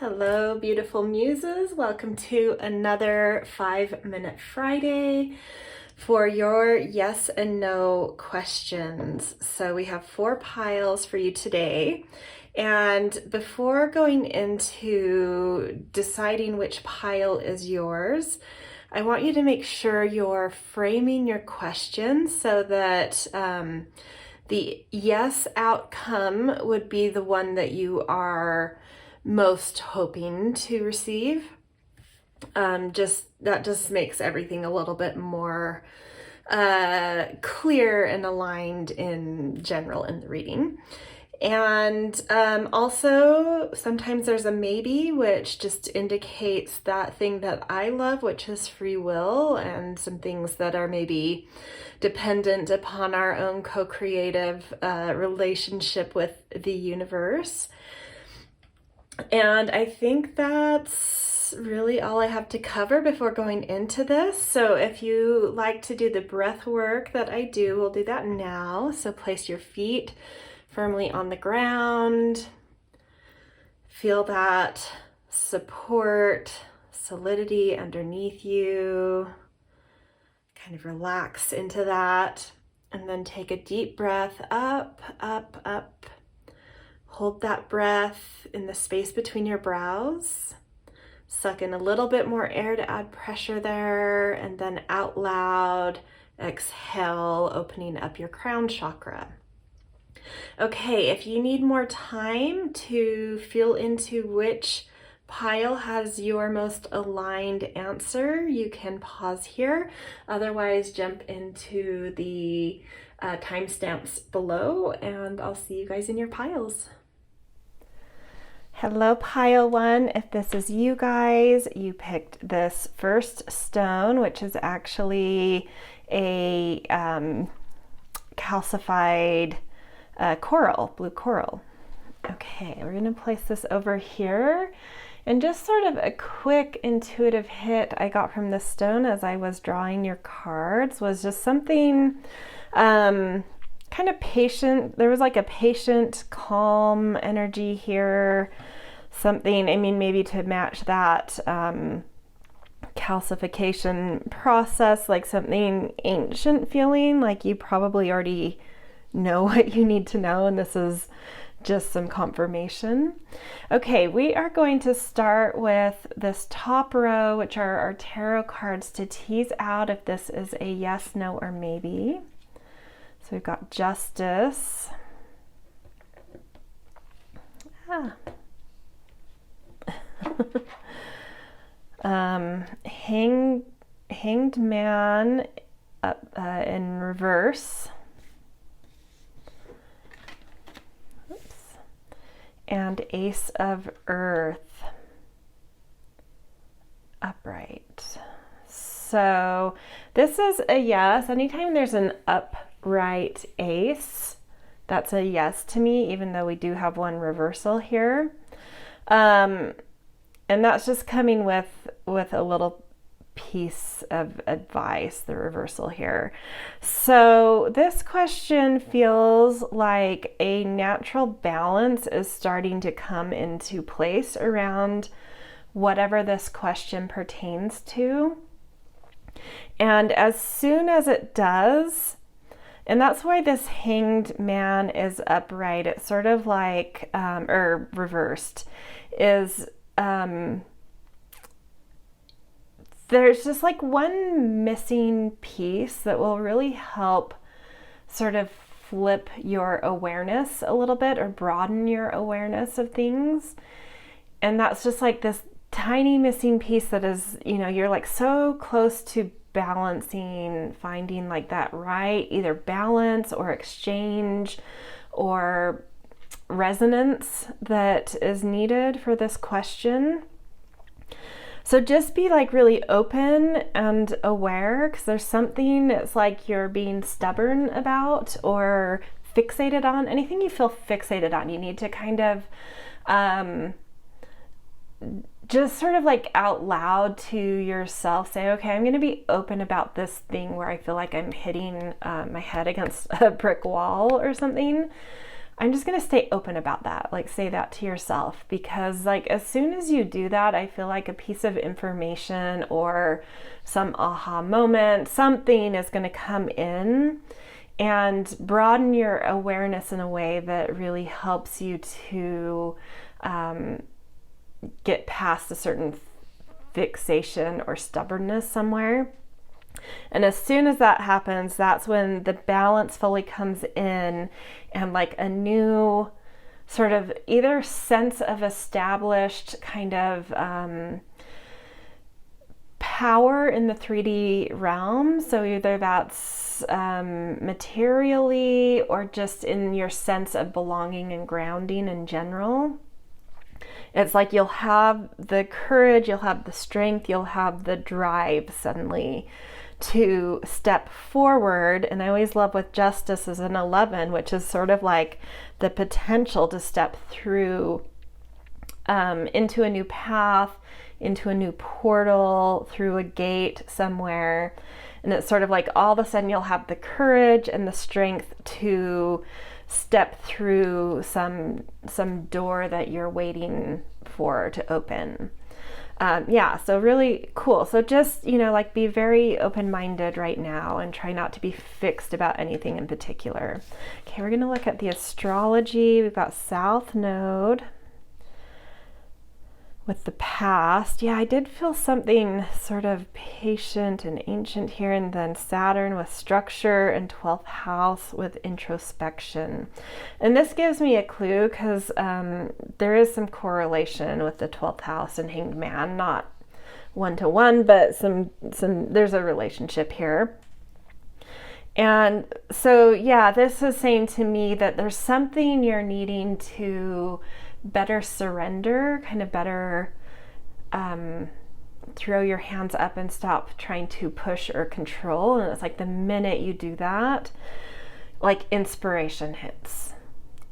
Hello, beautiful muses. Welcome to another 5-Minute Friday for your yes and no questions. So we have 4 piles for you today. And before going into deciding which pile is yours, I want you to make sure you're framing your questions so that the yes outcome would be the one that you are most hoping to receive. That just makes everything a little bit more clear and aligned in general in the reading. And also sometimes there's a maybe, which just indicates that thing that I love, which is free will, and some things that are maybe dependent upon our own co-creative relationship with the universe. And I think that's really all I have to cover before going into this. So if you like to do the breath work that I do, we'll do that now. So place your feet firmly on the ground. Feel that support, solidity underneath you. Kind of relax into that. And then take a deep breath up, up, up. Hold that breath in the space between your brows. Suck in a little bit more air to add pressure there, and then out loud, exhale, opening up your crown chakra. Okay, if you need more time to feel into which pile has your most aligned answer, you can pause here. Otherwise, jump into the timestamps below, and I'll see you guys in your piles. Hello, pile 1. If this is you guys, you picked this first stone, which is actually a calcified coral, blue coral. Okay, we're going to place this over here. And just sort of a quick intuitive hit I got from this stone as I was drawing your cards was just something kind of patient. There was like a patient, calm energy here. Something, I mean, maybe to match that calcification process, like something ancient feeling, like you probably already know what you need to know, and this is just some confirmation. Okay, we are going to start with this top row, which are our tarot cards, to tease out if this is a yes, no, or maybe. So we've got Justice. Hanged Man in reverse. Oops. And Ace of Earth upright. So this is a yes. Anytime there's an upright ace, that's a yes to me, even though we do have one reversal here. And that's just coming with a little piece of advice, the reversal here. So this question feels like a natural balance is starting to come into place around whatever this question pertains to. And as soon as it does, and that's why this Hanged Man is upright, it's sort of like, or reversed, is there's just like one missing piece that will really help sort of flip your awareness a little bit or broaden your awareness of things. And that's just like this tiny missing piece that is, you know, you're like so close to balancing, finding like that right, either balance or exchange or resonance that is needed for this question. So just be like really open and aware, because there's something that's like you're being stubborn about or fixated on. Anything you feel fixated on, you need to kind of just sort of like out loud to yourself say, okay, I'm going to be open about this thing where I feel like I'm hitting my head against a brick wall or something. I'm just going to stay open about that. Like, say that to yourself, because like as soon as you do that, I feel like a piece of information or some aha moment, something is going to come in and broaden your awareness in a way that really helps you to get past a certain fixation or stubbornness somewhere. And as soon as that happens, that's when the balance fully comes in, and like a new sort of either sense of established kind of power in the 3D realm. So either that's materially or just in your sense of belonging and grounding in general. It's like you'll have the courage, you'll have the strength, you'll have the drive suddenly to step forward. And I always love with justice as an 11, which is sort of like the potential to step through into a new path, into a new portal, through a gate somewhere. And it's sort of like all of a sudden you'll have the courage and the strength to step through some door that you're waiting for to open. So really cool. So just, like be very open-minded right now and try not to be fixed about anything in particular. Okay, we're going to look at the astrology. We've got South Node with the past. Yeah, I did feel something sort of patient and ancient here, and then Saturn with structure and 12th house with introspection. And this gives me a clue because there is some correlation with the 12th house and Hanged Man, not one-to-one, but some there's a relationship here. And so, yeah, this is saying to me that there's something you're needing to better surrender, kind of better throw your hands up and stop trying to push or control. And it's like the minute you do that, like inspiration hits.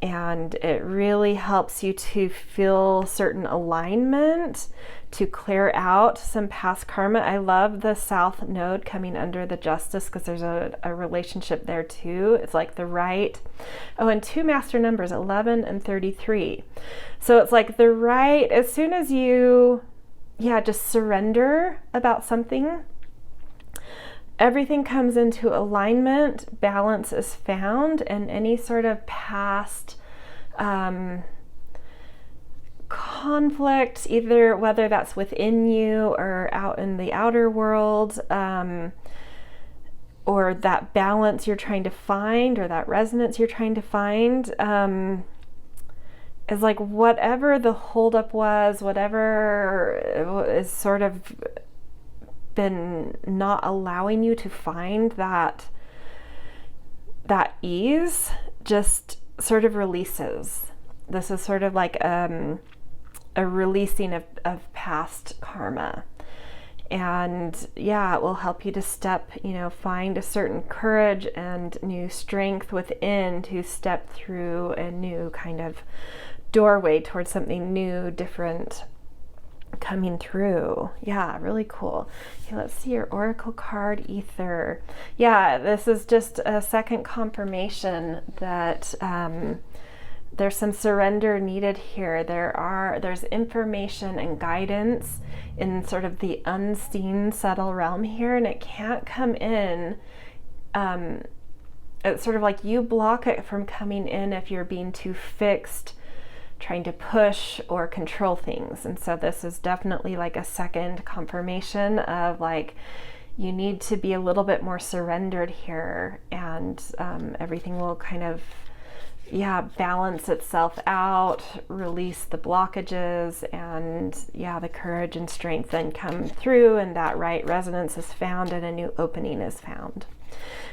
And it really helps you to feel certain alignment, to clear out some past karma. I love the South Node coming under the Justice because there's a relationship there too. It's like the right. Oh, and 2 master numbers, 11 and 33. So it's like the right, as soon as you, just surrender about something, everything comes into alignment, balance is found, and any sort of past conflict, either whether that's within you or out in the outer world, or that balance you're trying to find or that resonance you're trying to find, is like whatever the holdup was, whatever is sort of been not allowing you to find that ease, just sort of releases. This is sort of like a releasing of past karma. And it will help you to step, find a certain courage and new strength within to step through a new kind of doorway towards something new, different, coming through. Yeah, really cool. Okay, let's see your Oracle card, Ether. Yeah, this is just a second confirmation that there's some surrender needed here. There's information and guidance in sort of the unseen subtle realm here, and it can't come in. It's sort of like you block it from coming in if you're being too fixed, trying to push or control things. And so this is definitely like a second confirmation of like you need to be a little bit more surrendered here, and everything will kind of balance itself out, release the blockages, and the courage and strength then come through, and that right resonance is found and a new opening is found.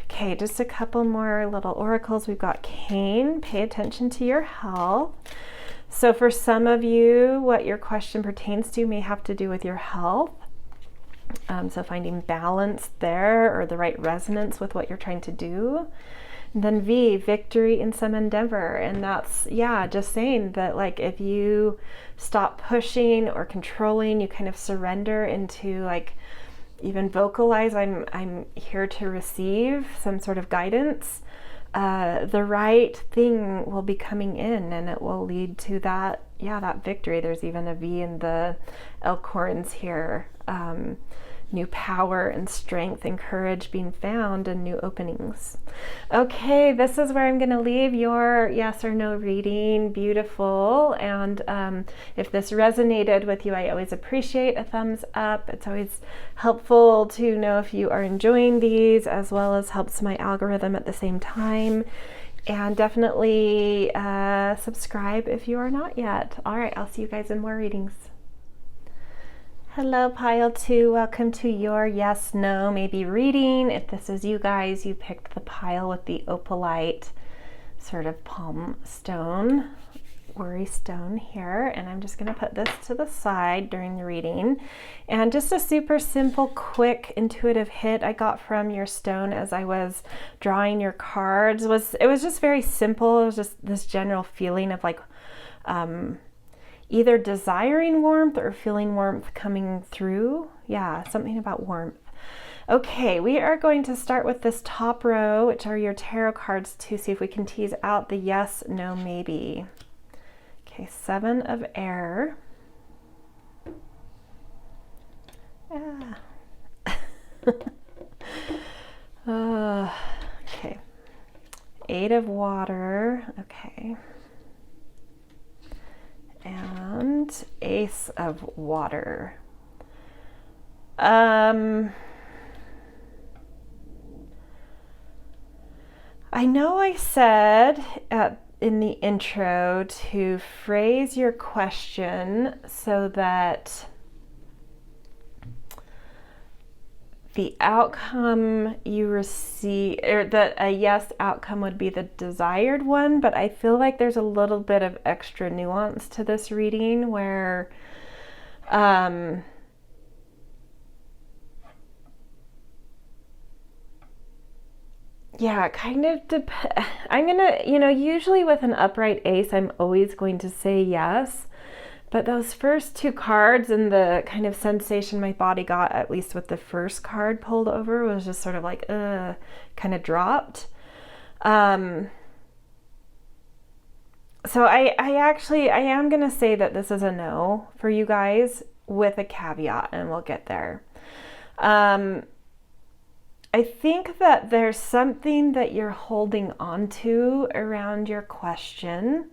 Okay, just a couple more little oracles. We've got Cain, pay attention to your health. So for some of you, what your question pertains to may have to do with your health. So finding balance there, or the right resonance with what you're trying to do. And then V, victory in some endeavor. And that's, just saying that like if you stop pushing or controlling, you kind of surrender into like, even vocalize, I'm here to receive some sort of guidance. the right thing will be coming in, and it will lead to that, that victory. There's even a V in the elk horns here. New power and strength and courage being found, and new openings. Okay, this is where I'm going to leave your yes or no reading. Beautiful. And if this resonated with you, I always appreciate a thumbs up. It's always helpful to know if you are enjoying these, as well as helps my algorithm at the same time. And definitely subscribe if you are not yet. All right, I'll see you guys in more readings. Hello, pile 2. Welcome to your yes, no, maybe reading. If this is you guys, you picked the pile with the opalite sort of palm stone, worry stone here. And I'm just going to put this to the side during the reading. And just a super simple, quick, intuitive hit I got from your stone as I was drawing your cards was just very simple. It was just this general feeling of like, either desiring warmth or feeling warmth coming through. Yeah, something about warmth. Okay, we are going to start with this top row, which are your tarot cards, to see if we can tease out the yes, no, maybe. Okay, 7 of air. Okay. 8 of water. Okay. And Ace of water. I know I said in the intro to phrase your question so that the outcome you receive, or that a yes outcome would be the desired one, but I feel like there's a little bit of extra nuance to this reading where kind of I'm gonna, usually with an upright ace, I'm always going to say yes. But those first 2 cards and the kind of sensation my body got, at least with the first card pulled over, was just sort of like, kind of dropped. So I am going to say that this is a no for you guys with a caveat, and we'll get there. I think that there's something that you're holding on to around your question,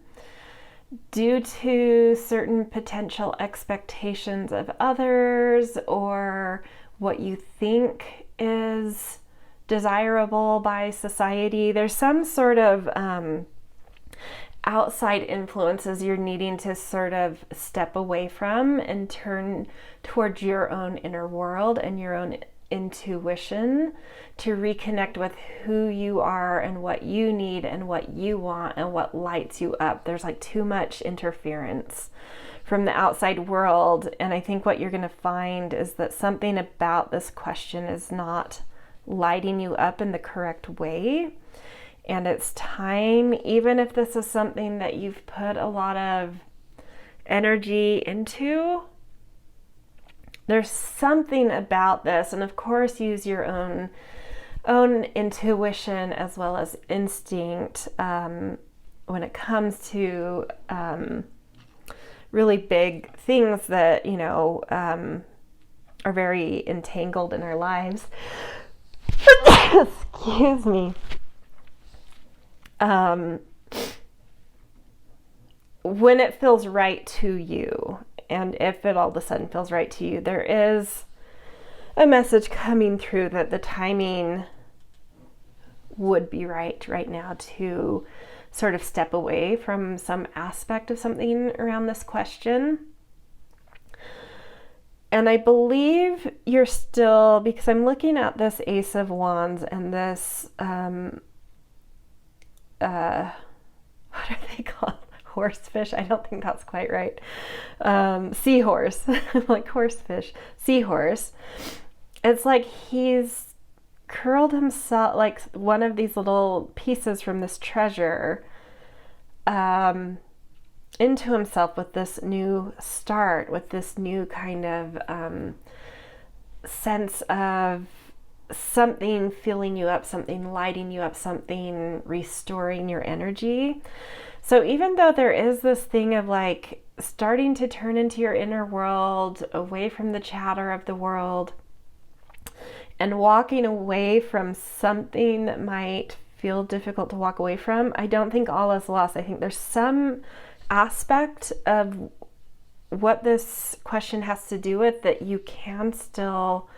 due to certain potential expectations of others or what you think is desirable by society. There's some sort of outside influences you're needing to sort of step away from and turn towards your own inner world and your own intuition to reconnect with who you are and what you need and what you want and what lights you up. There's like too much interference from the outside world, and I think what you're going to find is that something about this question is not lighting you up in the correct way, and it's time, even if this is something that you've put a lot of energy into. There's something about this, and of course use your own intuition as well as instinct when it comes to really big things that are very entangled in our lives. Excuse me. When it feels right to you. And if it all of a sudden feels right to you, there is a message coming through that the timing would be right now to sort of step away from some aspect of something around this question. And I believe you're still, because I'm looking at this Ace of Wands and this, what are they called? Horsefish? I don't think that's quite right. Seahorse. Like horsefish. Seahorse. It's like he's curled himself, like one of these little pieces from this treasure, into himself with this new start, with this new kind of sense of something filling you up, something lighting you up, something restoring your energy. So even though there is this thing of like starting to turn into your inner world, away from the chatter of the world, and walking away from something that might feel difficult to walk away from, I don't think all is lost. I think there's some aspect of what this question has to do with that you can still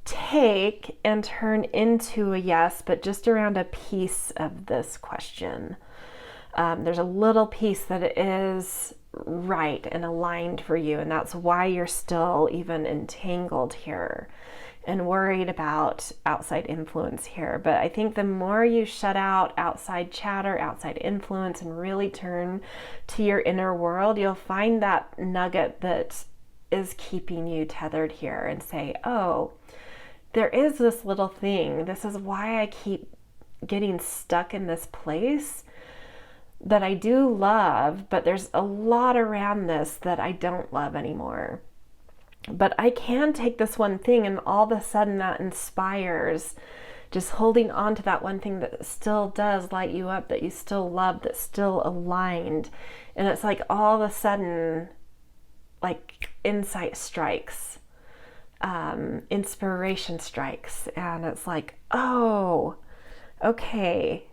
take and turn into a yes, but just around a piece of this question. There's a little piece that is right and aligned for you, and that's why you're still even entangled here and worried about outside influence here. But I think the more you shut out outside chatter, outside influence, and really turn to your inner world, you'll find that nugget that is keeping you tethered here and say, oh, there is this little thing. This is why I keep getting stuck in this place that I do love, but there's a lot around this that I don't love anymore. But I can take this one thing, and all of a sudden that inspires just holding on to that one thing that still does light you up, that you still love, that's still aligned. And it's like all of a sudden, like insight strikes, inspiration strikes, and it's like, oh, okay,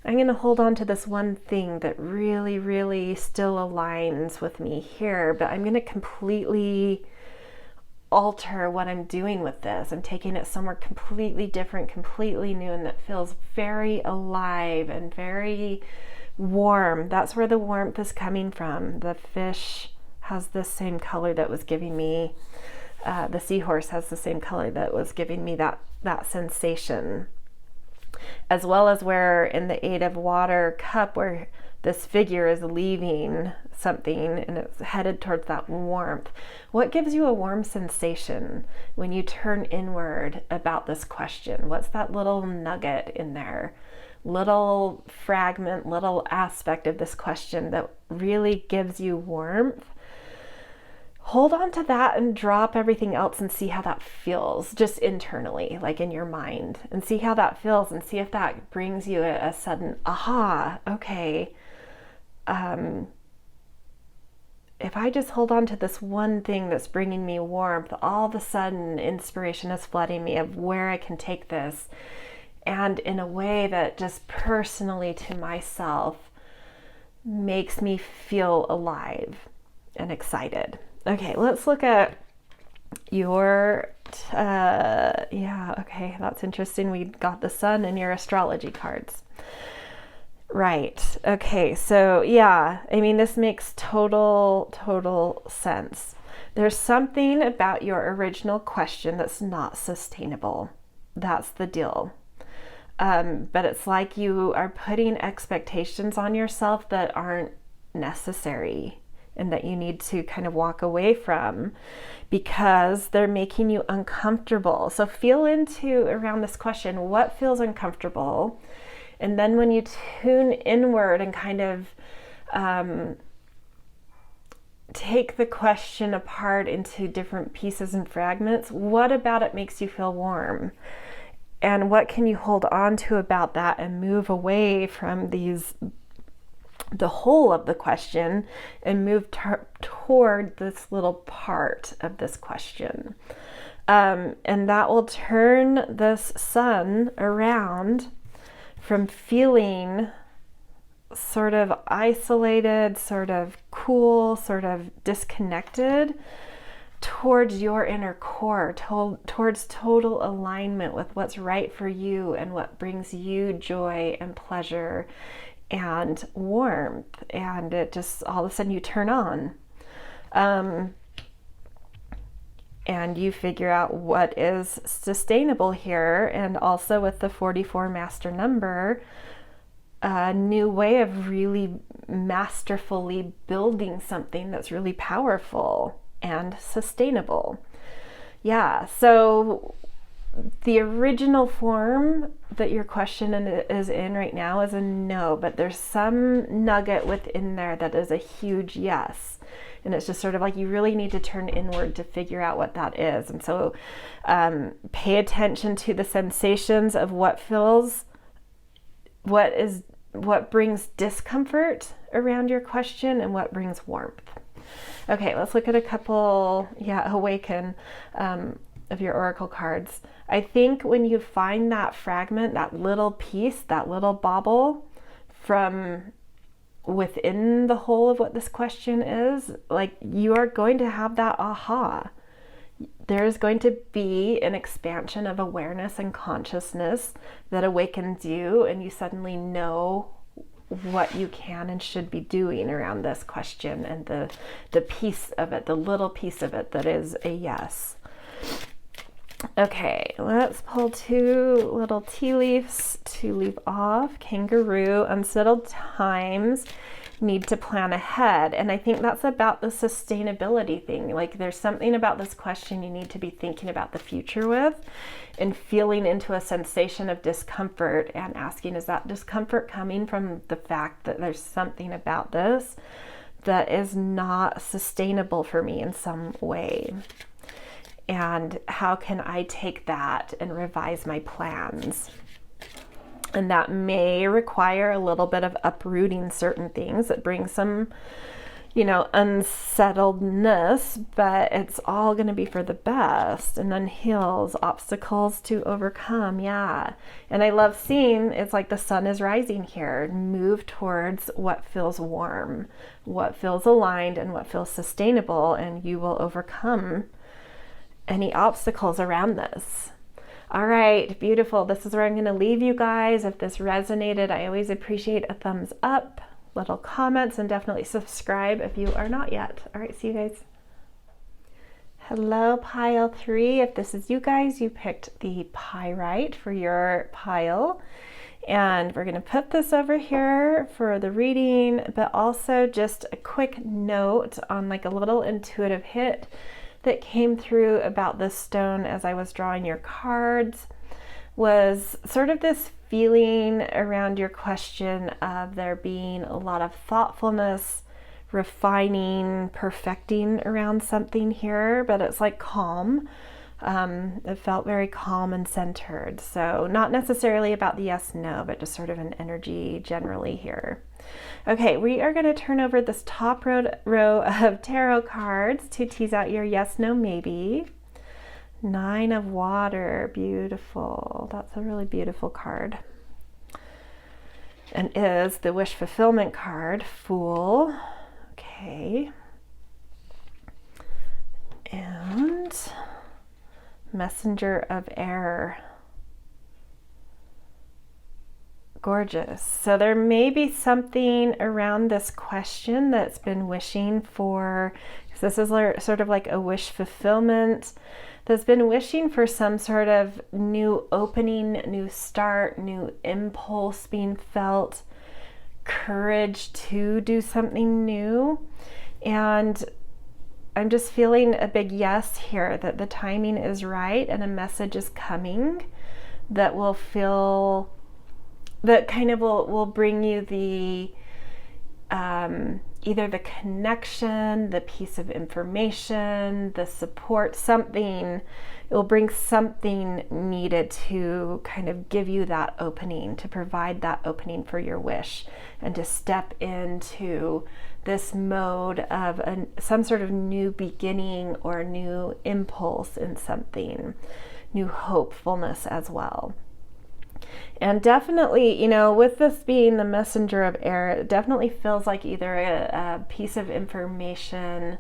I'm going to hold on to this one thing that really, really still aligns with me here, but I'm going to completely alter what I'm doing with this. I'm taking it somewhere completely different, completely new, and that feels very alive and very warm. That's where the warmth is coming from. The fish has the same color that was giving me, the seahorse has the same color that was giving me that sensation. As well as where in the Eight of Water cup, where this figure is leaving something and it's headed towards that warmth. What gives you a warm sensation when you turn inward about this question? What's that little nugget in there? Little fragment, little aspect of this question that really gives you warmth? Hold on to that and drop everything else and see how that feels just internally, like in your mind, and see how that feels and see if that brings you a sudden aha. Okay, if I just hold on to this one thing that's bringing me warmth, all of a sudden inspiration is flooding me of where I can take this, and in a way that just personally to myself makes me feel alive and excited. Okay, let's look at your, okay, that's interesting. We got the sun in your astrology cards. Right, okay, so yeah, I mean, this makes total sense. There's something about your original question that's not sustainable. That's the deal. But it's like you are putting expectations on yourself that aren't necessary, and that you need to kind of walk away from because they're making you uncomfortable. So feel into around this question, what feels uncomfortable? And then when you tune inward and kind of take the question apart into different pieces and fragments, what about it makes you feel warm? And what can you hold on to about that and move away from the whole of the question and move toward this little part of this question. And that will turn this sun around from feeling sort of isolated, sort of cool, sort of disconnected, towards your inner core, towards total alignment with what's right for you and what brings you joy and pleasure and warmth, and it just all of a sudden you turn on, and you figure out what is sustainable here. And also with the 44 master number, a new way of really masterfully building something that's really powerful and sustainable. Yeah, so the original form that your question is in right now is a no, but there's some nugget within there that is a huge yes. And it's just sort of like you really need to turn inward to figure out what that is. And so pay attention to the sensations of what brings discomfort around your question and what brings warmth. Okay, let's look at a couple, awaken of your oracle cards. I think when you find that fragment, that little piece, that little bauble from within the whole of what this question is, like you are going to have that aha. There's going to be an expansion of awareness and consciousness that awakens you, and you suddenly know what you can and should be doing around this question and the piece of it, the little piece of it that is a yes. Okay, let's pull 2 little tea leaves to leave off. Kangaroo, unsettled times, need to plan ahead. And I think that's about the sustainability thing. Like there's something about this question you need to be thinking about the future with and feeling into a sensation of discomfort and asking, is that discomfort coming from the fact that there's something about this that is not sustainable for me in some way? And how can I take that and revise my plans? And that may require a little bit of uprooting certain things that bring some, unsettledness, but it's all going to be for the best. And then hills, obstacles to overcome. Yeah. And I love seeing it's like the sun is rising here. Move towards what feels warm, what feels aligned, and what feels sustainable, and you will overcome any obstacles around this. All right, beautiful. This is where I'm going to leave you guys. If this resonated, I always appreciate a thumbs up, little comments, and definitely subscribe if you are not yet. All right, see you guys. Hello, pile 3. If this is you guys, you picked the Pyrite for your pile. And we're going to put this over here for the reading, but also just a quick note on like a little intuitive hit that came through about this stone as I was drawing your cards was sort of this feeling around your question of there being a lot of thoughtfulness, refining, perfecting around something here, but it's like calm. It felt very calm and centered. So not necessarily about the yes, no, but just sort of an energy generally here. Okay, we are going to turn over this top row of tarot cards to tease out your yes, no, maybe. 9 of water, beautiful. That's a really beautiful card. And is the wish fulfillment card, Fool. Okay. And Messenger of Air. Gorgeous. So there may be something around this question that's been wishing for, this is sort of like a wish fulfillment, that's been wishing for some sort of new opening, new start, new impulse being felt, courage to do something new. And I'm just feeling a big yes here, that the timing is right and a message is coming that will feel, that kind of will bring you the either the connection, the piece of information, the support, something. It will bring something needed to kind of give you that opening, to provide that opening for your wish, and to step into this mode of some sort of new beginning or new impulse in something, new hopefulness as well. And definitely, with this being the messenger of air, it definitely feels like either a piece of information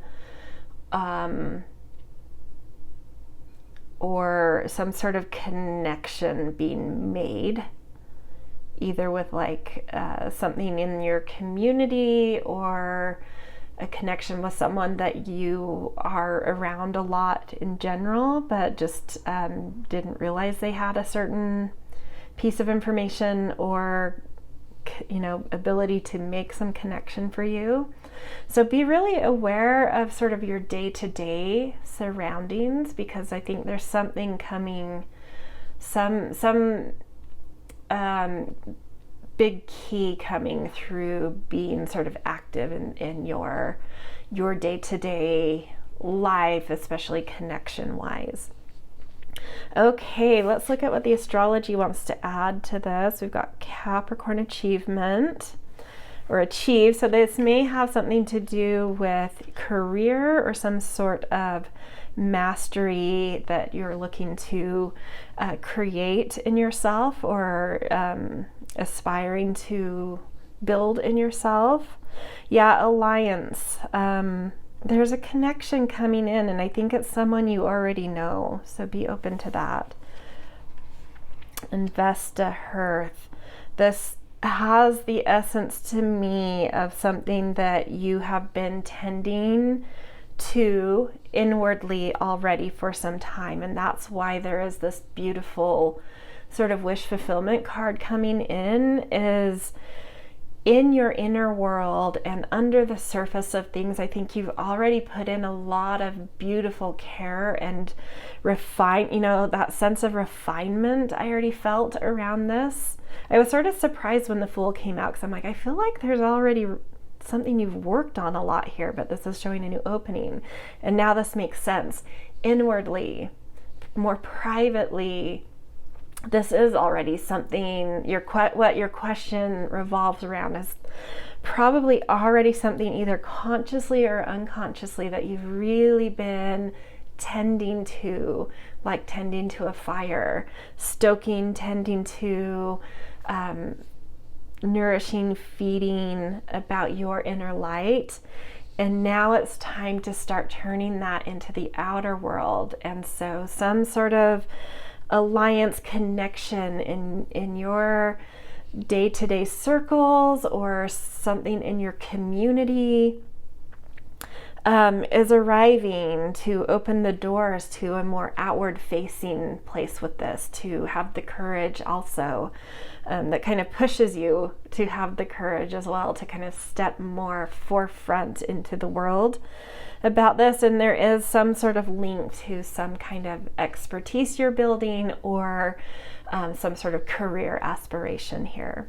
or some sort of connection being made, either with like something in your community or a connection with someone that you are around a lot in general, but just didn't realize they had a certain piece of information or ability to make some connection for you. So be really aware of sort of your day-to-day surroundings, because I think there's something coming, some big big key coming through being sort of active in your day-to-day life, especially connection-wise. Okay, let's look at what the astrology wants to add to this. We've got Capricorn achievement, or achieve. So this may have something to do with career or some sort of mastery that you're looking to create in yourself, or aspiring to build in yourself. Yeah, alliance. There's a connection coming in, and I think it's someone you already know, so be open to that. Investa Hearth. This has the essence to me of something that you have been tending to inwardly already for some time, and that's why there is this beautiful sort of wish fulfillment card coming in, is in your inner world and under the surface of things. I think you've already put in a lot of beautiful care and that sense of refinement I already felt around this. I was sort of surprised when the Fool came out, because I'm like, I feel like there's already something you've worked on a lot here, but this is showing a new opening. And now this makes sense. Inwardly, more privately, this is already something, what your question revolves around is probably already something either consciously or unconsciously that you've really been tending to, like tending to a fire, stoking, tending to, nourishing, feeding about your inner light. And now it's time to start turning that into the outer world. And so some sort of alliance connection in your day-to-day circles, or something in your community is arriving to open the doors to a more outward facing place with this, to have the courage also, that kind of pushes you to have the courage as well to kind of step more forefront into the world about this. And there is some sort of link to some kind of expertise you're building, or some sort of career aspiration here.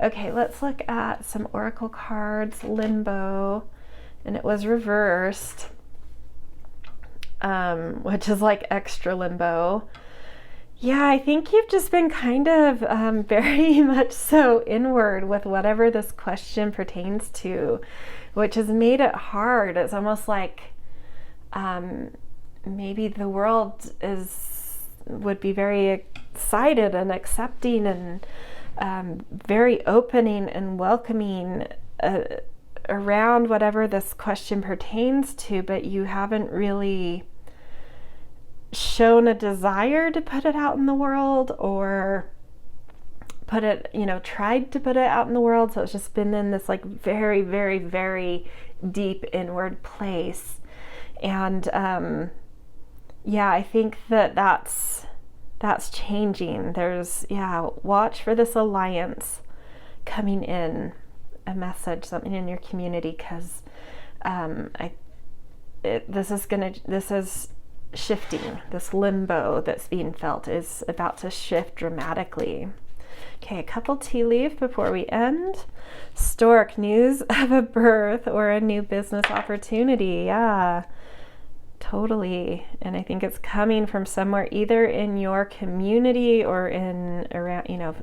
Okay, let's look at some oracle cards. Limbo, and it was reversed, which is like extra limbo. Yeah, I think you've just been kind of very much so inward with whatever this question pertains to, which has made it hard. It's almost like maybe the world would be very excited and accepting and very opening and welcoming around whatever this question pertains to, but you haven't really shown a desire to put it out in the world, or tried to put it out in the world. So it's just been in this like very, very, very deep inward place. And I think that's changing. Watch for this alliance coming in, a message, something in your community, because this is shifting. This limbo that's being felt is about to shift dramatically. Okay, a couple tea leaf before we end. Stork, news of a birth or a new business opportunity. Yeah, totally. And I think it's coming from somewhere either in your community or in around,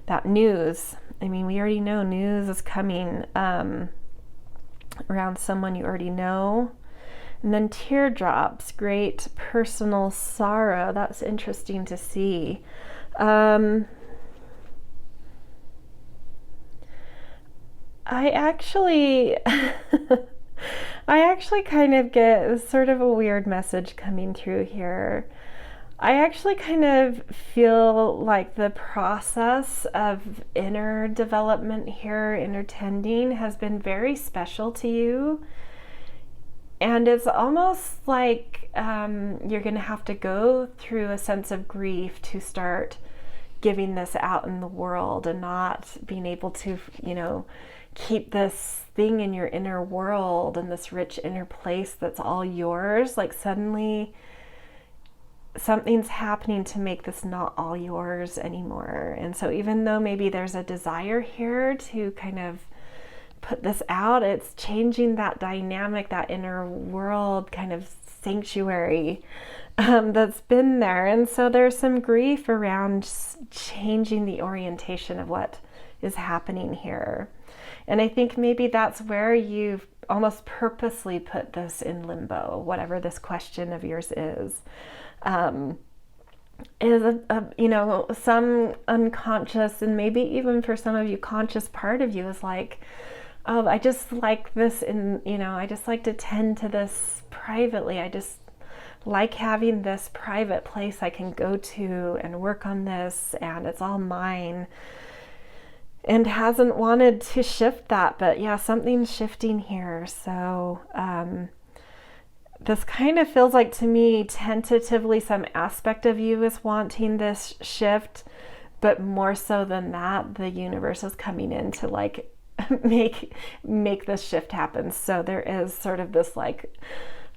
that news. I mean, we already know news is coming around someone you already know. And then teardrops, great personal sorrow. That's interesting to see. I actually kind of get sort of a weird message coming through here. I actually kind of feel like the process of inner development here, inner tending, has been very special to you. And it's almost like you're going to have to go through a sense of grief to start giving this out in the world, and not being able to, keep this thing in your inner world and this rich inner place that's all yours. Like suddenly something's happening to make this not all yours anymore. And so even though maybe there's a desire here to kind of put this out, it's changing that dynamic, that inner world kind of sanctuary that's been there. And so there's some grief around changing the orientation of what is happening here. And I think maybe that's where you've almost purposely put this in limbo, whatever this question of yours is you know, some unconscious, and maybe even for some of you conscious part of you is like, oh, I just like this, and you know, I just like to tend to this privately. I just like having this private place I can go to and work on this, and it's all mine, and hasn't wanted to shift that. But yeah, something's shifting here. So this kind of feels like to me tentatively some aspect of you is wanting this shift, but more so than that, the universe is coming in to like make this shift happen. So there is sort of this like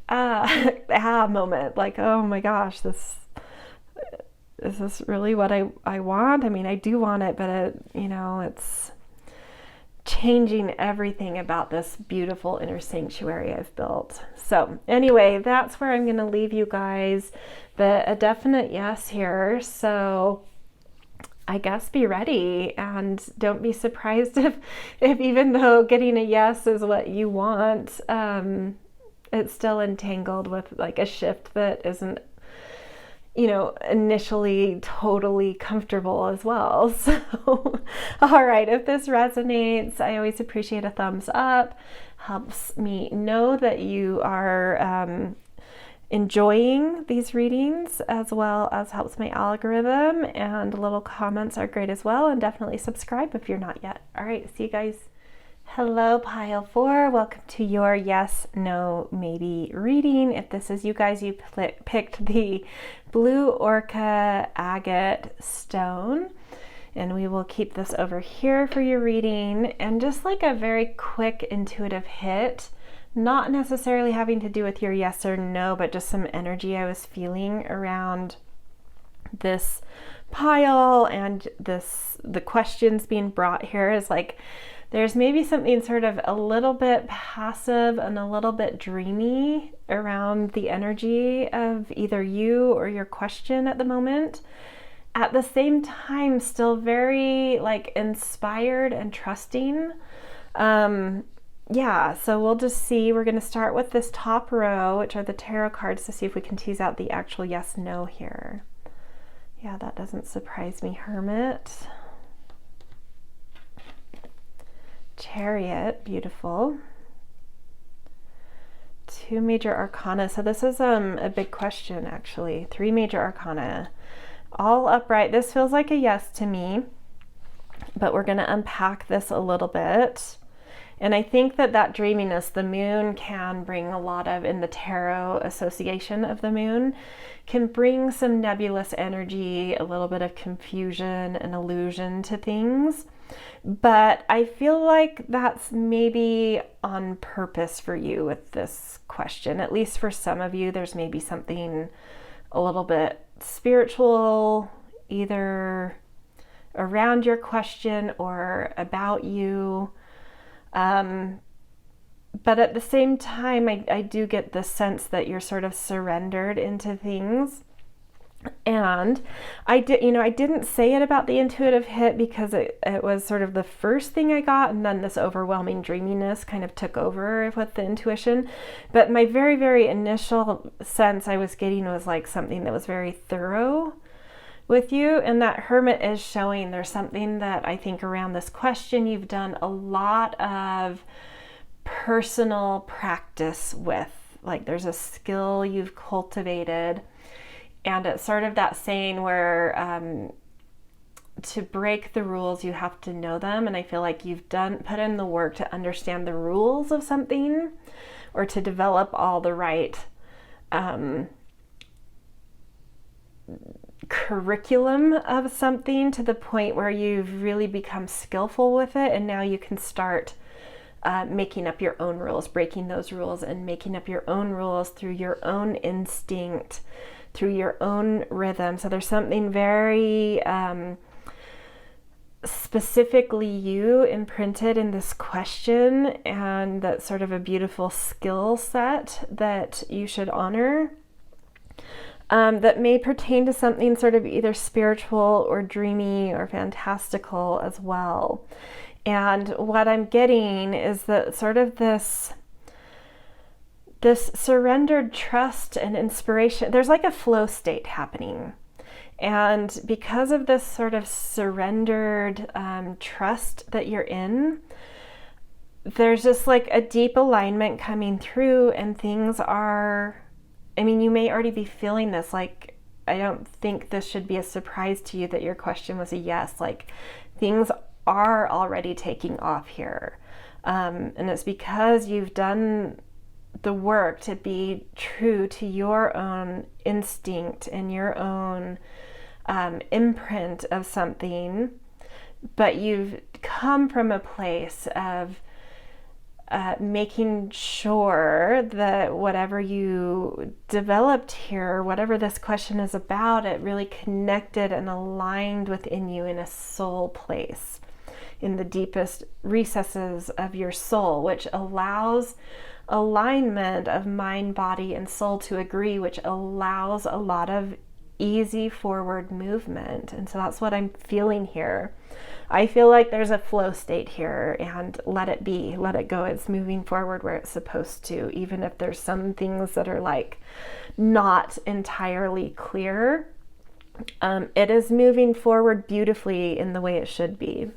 moment, like, oh my gosh, is this really what I want? I mean, I do want it, but you know, it's changing everything about this beautiful inner sanctuary I've built. So anyway, that's where I'm going to leave you guys, but a definite yes here. So I guess be ready, and don't be surprised if even though getting a yes is what you want, it's still entangled with like a shift that isn't, you know, initially totally comfortable as well. So, all right, if this resonates, I always appreciate a thumbs up. Helps me know that you are enjoying these readings, as well as helps my algorithm, and little comments are great as well. And definitely subscribe if you're not yet. All right, see you guys. Hello, Pile 4. Welcome to your yes, no, maybe reading. If this is you guys, you picked the blue Orca Agate stone. And we will keep this over here for your reading. And just like a very quick intuitive hit, not necessarily having to do with your yes or no, but just some energy I was feeling around this pile and the questions being brought here is like, there's maybe something sort of a little bit passive and a little bit dreamy around the energy of either you or your question at the moment. At the same time, still very like inspired and trusting. Yeah, so we'll just see. We're going to start with this top row, which are the tarot cards, to see if we can tease out the actual yes, no here. Yeah, that doesn't surprise me. Hermit. Chariot, beautiful. Two major arcana. So this is a big question, actually. Three major arcana. All upright. This feels like a yes to me, but we're going to unpack this a little bit. And I think that dreaminess, the moon can bring a lot of, in the tarot association of the moon, can bring some nebulous energy, a little bit of confusion and illusion to things. But I feel like that's maybe on purpose for you with this question. At least for some of you, there's maybe something a little bit spiritual, either around your question or about you. But at the same time, I do get the sense that you're sort of surrendered into things. And I didn't say it about the intuitive hit because it was sort of the first thing I got, and then this overwhelming dreaminess kind of took over with the intuition. But my very, very initial sense I was getting was like something that was very thorough with you, and that Hermit is showing there's something that I think around this question you've done a lot of personal practice with. Like there's a skill you've cultivated. And it's sort of that saying where to break the rules, you have to know them. And I feel like you've put in the work to understand the rules of something, or to develop all the right curriculum of something to the point where you've really become skillful with it. And now you can start making up your own rules, breaking those rules and making up your own rules through your own instinct through your own rhythm. So there's something very specifically you imprinted in this question, and that's sort of a beautiful skill set that you should honor, that may pertain to something sort of either spiritual or dreamy or fantastical as well. And what I'm getting is that sort of this surrendered trust and inspiration, there's like a flow state happening. And because of this sort of surrendered trust that you're in, there's just like a deep alignment coming through, and things are, I mean, you may already be feeling this. Like, I don't think this should be a surprise to you that your question was a yes. Like, things are already taking off here. And it's because you've done the work to be true to your own instinct and your own imprint of something, but you've come from a place of making sure that whatever you developed here, whatever this question is about, it really connected and aligned within you in a soul place, in the deepest recesses of your soul, which allows alignment of mind, body, and soul to agree, which allows a lot of easy forward movement. And so that's what I'm feeling here. I feel like there's a flow state here, and let it be, let it go. It's moving forward where it's supposed to, even if there's some things that are like not entirely clear. It is moving forward beautifully in the way it should be.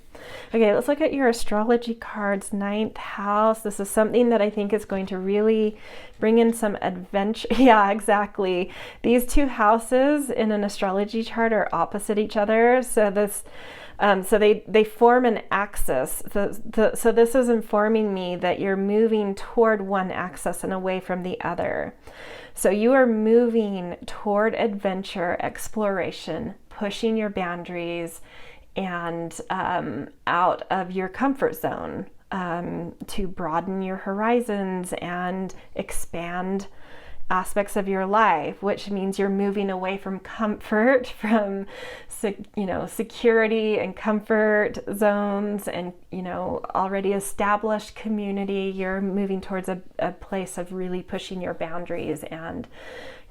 Okay, let's look at your astrology cards. Ninth house. This is something that I think is going to really bring in some adventure. Yeah, exactly. These two houses in an astrology chart are opposite each other. So this, so they form an axis. So this is informing me that you're moving toward one axis and away from the other. So you are moving toward adventure, exploration, pushing your boundaries, and out of your comfort zone, to broaden your horizons and expand aspects of your life, which means you're moving away from comfort, from security and comfort zones and already established community. You're moving towards a place of really pushing your boundaries and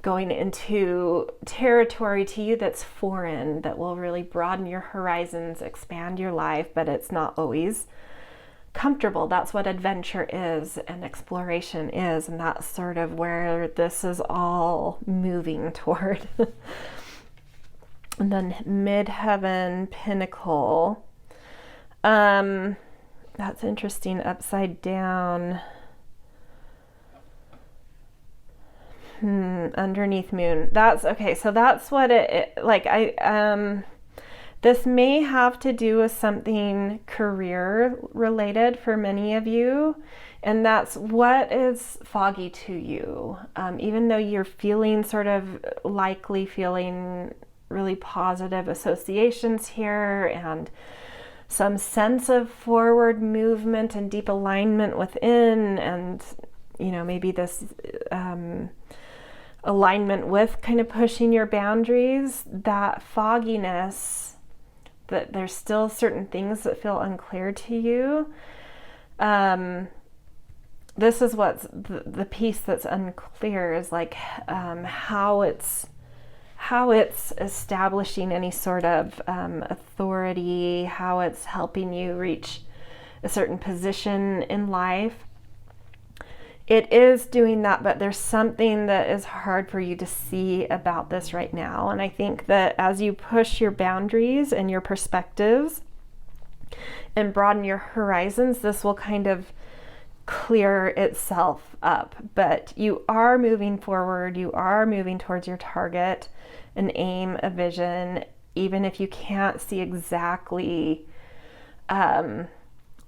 going into territory to you that's foreign, that will really broaden your horizons, expand your life, but it's not always comfortable. That's what adventure is and exploration is, and that's sort of where this is all moving toward. And then midheaven pinnacle. That's interesting, upside down. Underneath moon. That's okay. So that's what it like. This may have to do with something career related for many of you, and that's what is foggy to you. Even though you're feeling likely feeling really positive associations here and some sense of forward movement and deep alignment within, and maybe this alignment with kind of pushing your boundaries, that fogginess, that there's still certain things that feel unclear to you. This is what's the piece that's unclear, is like how it's establishing any sort of authority, how it's helping you reach a certain position in life. It is doing that, but there's something that is hard for you to see about this right now. And I think that as you push your boundaries and your perspectives and broaden your horizons, this will kind of clear itself up. But you are moving forward. You are moving towards your target, an aim, a vision, even if you can't see exactly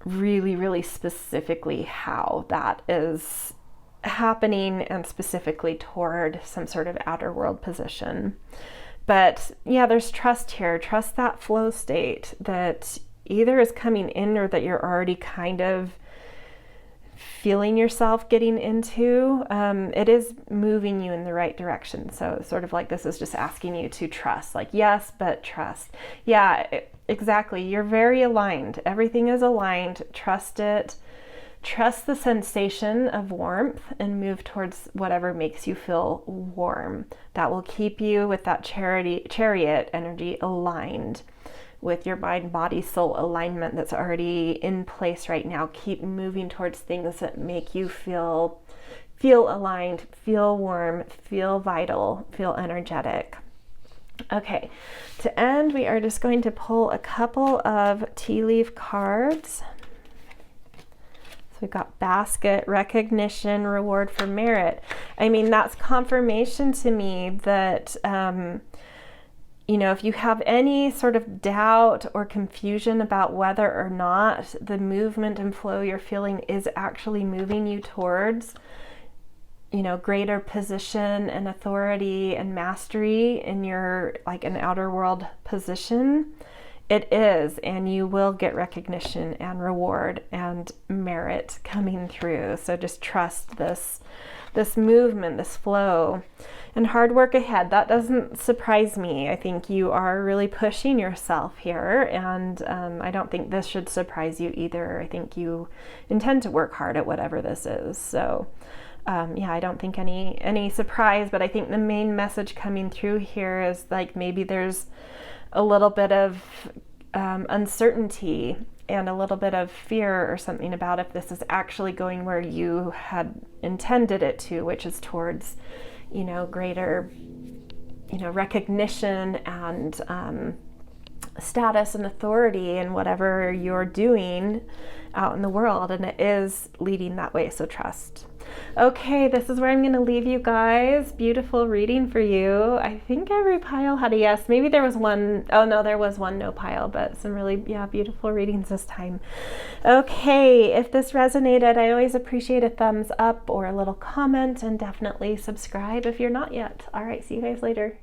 really, really specifically how that is happening, and specifically toward some sort of outer world position. But yeah, there's trust here. Trust that flow state that either is coming in or that you're already kind of feeling yourself getting into, it is moving you in the right direction. So sort of like this is just asking you to trust, like, yes, but trust. Yeah, exactly. You're very aligned. Everything is aligned. Trust it. Trust the sensation of warmth and move towards whatever makes you feel warm. That will keep you with that chariot energy aligned with your mind, body, soul alignment that's already in place right now. Keep moving towards things that make you feel aligned, feel warm, feel vital, feel energetic. Okay, to end, we are just going to pull a couple of tea leaf cards. So we've got basket, recognition, reward for merit. I mean, that's confirmation to me that, you know, if you have any sort of doubt or confusion about whether or not the movement and flow you're feeling is actually moving you towards, you know, greater position and authority and mastery in your, like, an outer world position, it is, and you will get recognition and reward and merit coming through. So just trust this movement, this flow, and hard work ahead. That doesn't surprise me. I think you are really pushing yourself here, and I don't think this should surprise you either. I think you intend to work hard at whatever this is. So yeah, I don't think any surprise, but I think the main message coming through here is like maybe there's a little bit of uncertainty and a little bit of fear or something about if this is actually going where you had intended it to, which is towards, you know, greater, you know, recognition and status and authority in whatever you're doing out in the world, and it is leading that way, so trust. Okay, this is where I'm going to leave you guys. Beautiful reading for you. I think every pile had a yes. Maybe there was one, oh no, there was one no pile, but some really, yeah, beautiful readings this time. Okay, if this resonated, I always appreciate a thumbs up or a little comment, and definitely subscribe if you're not yet. All right, see you guys later.